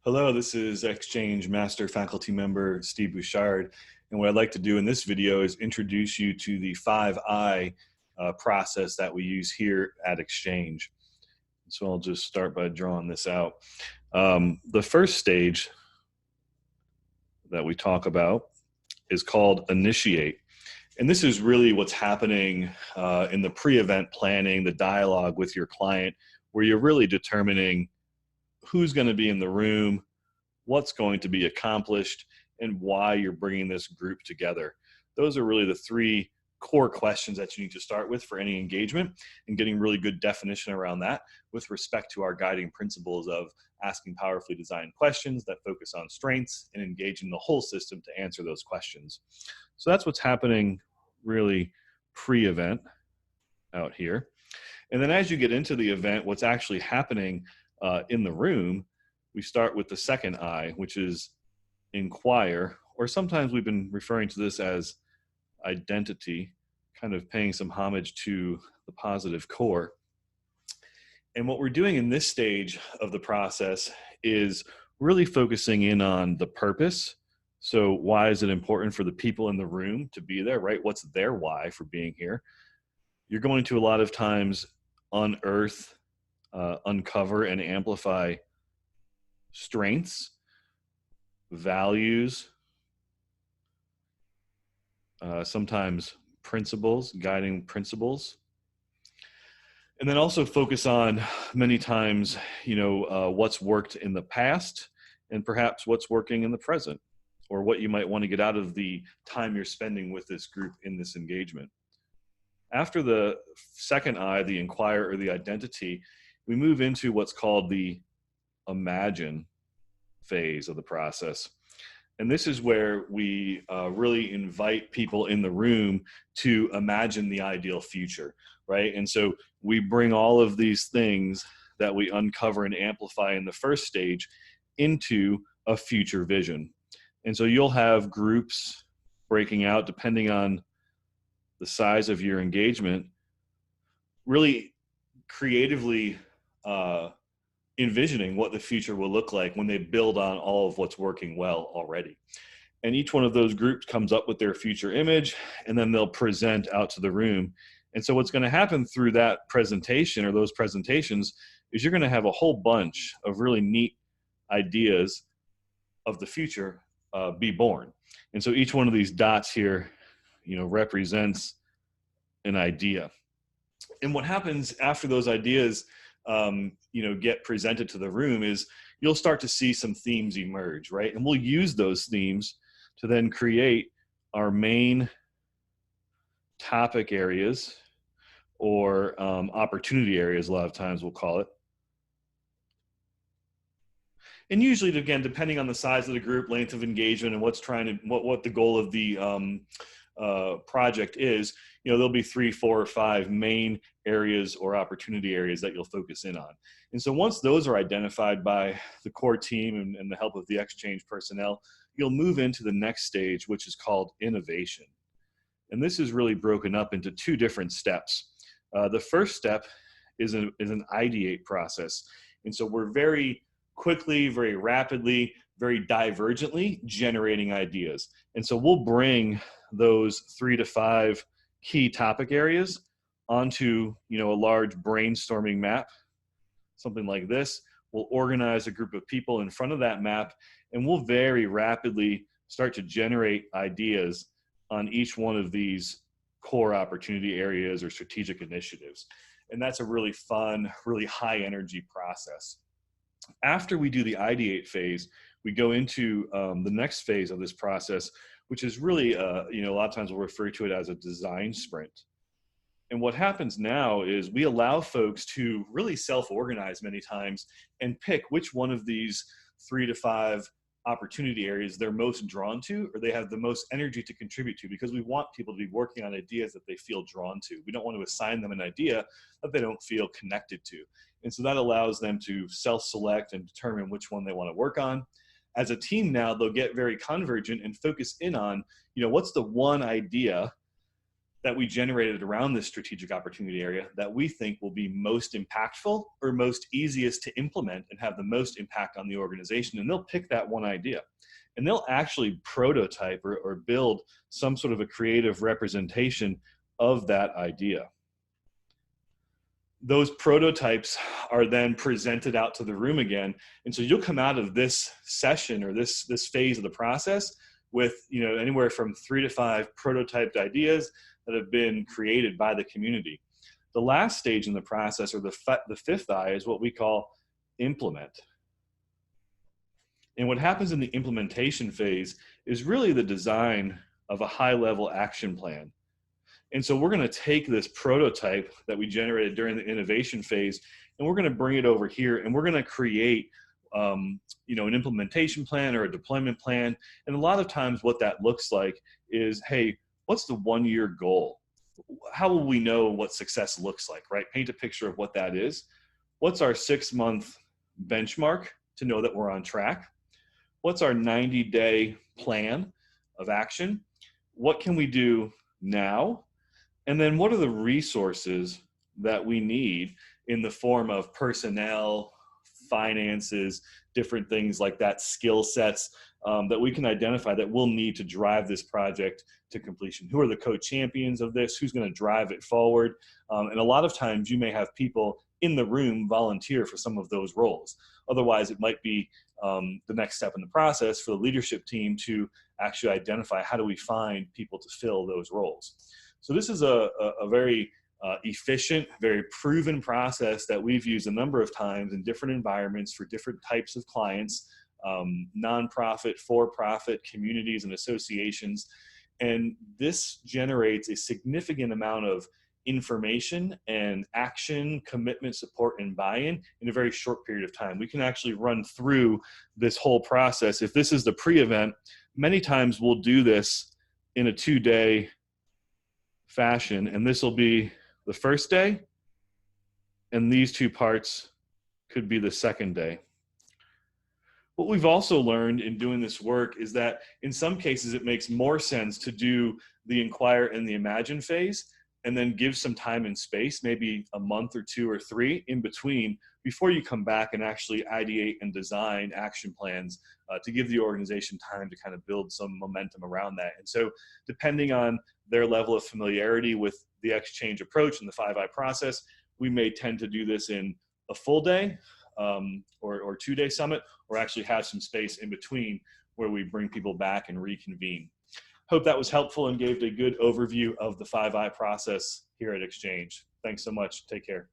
Hello, this is XCHANGE Master Faculty Member Steve Bouchard, and what I'd like to do in this video is introduce you to the 5I process that we use here at XCHANGE. So I'll just start by drawing this out. The first stage that we talk about is called initiate. And this is really what's happening in the pre-event planning, the dialogue with your client, where you're really determining who's going to be in the room, what's going to be accomplished, and why you're bringing this group together. Those are really the three core questions that you need to start with for any engagement, and getting really good definition around that with respect to our guiding principles of asking powerfully designed questions that focus on strengths and engaging the whole system to answer those questions. So that's what's happening really pre-event out here. And then as you get into the event, what's actually happening in the room, we start with the second I, which is inquire, or sometimes we've been referring to this as identity, kind of paying some homage to the positive core. And what we're doing in this stage of the process is really focusing in on the purpose. So why is it important for the people in the room to be there, right? What's their why for being here? You're going to a lot of times unearth, uncover, and amplify strengths, values, sometimes principles, guiding principles, and then also focus on many times, what's worked in the past and perhaps what's working in the present, or what you might want to get out of the time you're spending with this group in this engagement. After the second I, the inquire or the identity, we move into what's called the imagine phase of the process. And this is where we really invite people in the room to imagine the ideal future, right? And so we bring all of these things that we uncover and amplify in the first stage into a future vision. And so you'll have groups breaking out depending on the size of your engagement, really creatively envisioning what the future will look like when they build on all of what's working well already. And each one of those groups comes up with their future image, and then they'll present out to the room. And so what's going to happen through that presentation or those presentations is you're going to have a whole bunch of really neat ideas of the future be born. And so each one of these dots here, represents an idea. And what happens after those ideas get presented to the room is you'll start to see some themes emerge, right? And we'll use those themes to then create our main topic areas or opportunity areas, a lot of times we'll call it. And usually, again, depending on the size of the group, length of engagement, and what the goal of the project is, there'll be 3, 4, or 5 main areas or opportunity areas that you'll focus in on. And so once those are identified by the core team and the help of the XChange personnel, you'll move into the next stage, which is called innovation. And this is really broken up into 2 different steps. The first step is an ideate process. And so we're very quickly, very rapidly, very divergently generating ideas. And so we'll bring those 3 to 5 key topic areas onto a large brainstorming map, something like this. We'll organize a group of people in front of that map, and we'll very rapidly start to generate ideas on each one of these core opportunity areas or strategic initiatives. And that's a really fun, really high energy process. After we do the ideate phase, we go into the next phase of this process, which is really, a lot of times we'll refer to it as a design sprint. And what happens now is we allow folks to really self-organize many times and pick which one of these 3 to 5 opportunity areas they're most drawn to, or they have the most energy to contribute to, because we want people to be working on ideas that they feel drawn to. We don't want to assign them an idea that they don't feel connected to. And so that allows them to self-select and determine which one they want to work on. As a team now, they'll get very convergent and focus in on, what's the one idea that we generated around this strategic opportunity area that we think will be most impactful or most easiest to implement and have the most impact on the organization. And they'll pick that one idea. And they'll actually prototype or build some sort of a creative representation of that idea. Those prototypes are then presented out to the room again. And so you'll come out of this session or this phase of the process with, you know, anywhere from 3 to 5 prototyped ideas that have been created by the community. The last stage in the process, or the fifth I, is what we call implement. And what happens in the implementation phase is really the design of a high-level action plan. And so we're going to take this prototype that we generated during the innovation phase, and we're going to bring it over here, and we're going to create you know, an implementation plan or a deployment plan. And a lot of times what that looks like is, hey, what's the 1-year goal? How will we know what success looks like, right? Paint a picture of what that is. What's our 6-month benchmark to know that we're on track? What's our 90-day plan of action? What can we do now? And then what are the resources that we need in the form of personnel, finances, different things like that, skill sets that we can identify that we'll need to drive this project to completion? Who are the co-champions of this? Who's going to drive it forward? And a lot of times you may have people in the room volunteer for some of those roles. Otherwise, it might be the next step in the process for the leadership team to actually identify how do we find people to fill those roles. So this is a very efficient, very proven process that we've used a number of times in different environments for different types of clients, nonprofit, for-profit, communities, and associations. And this generates a significant amount of information and action, commitment, support, and buy-in in a very short period of time. We can actually run through this whole process. If this is the pre-event, many times we'll do this in a 2-day fashion, and this will be the first day, and these 2 parts could be the second day. What we've also learned in doing this work is that in some cases it makes more sense to do the inquire and the imagine phase and then give some time and space, maybe a month or 2 or 3 in between, before you come back and actually ideate and design action plans to give the organization time to kind of build some momentum around that. And so depending on their level of familiarity with the XChange approach and the 5I process, we may tend to do this in a full day or 2-day summit, or actually have some space in between where we bring people back and reconvene. Hope that was helpful and gave a good overview of the 5I process here at XChange. Thanks so much. Take care.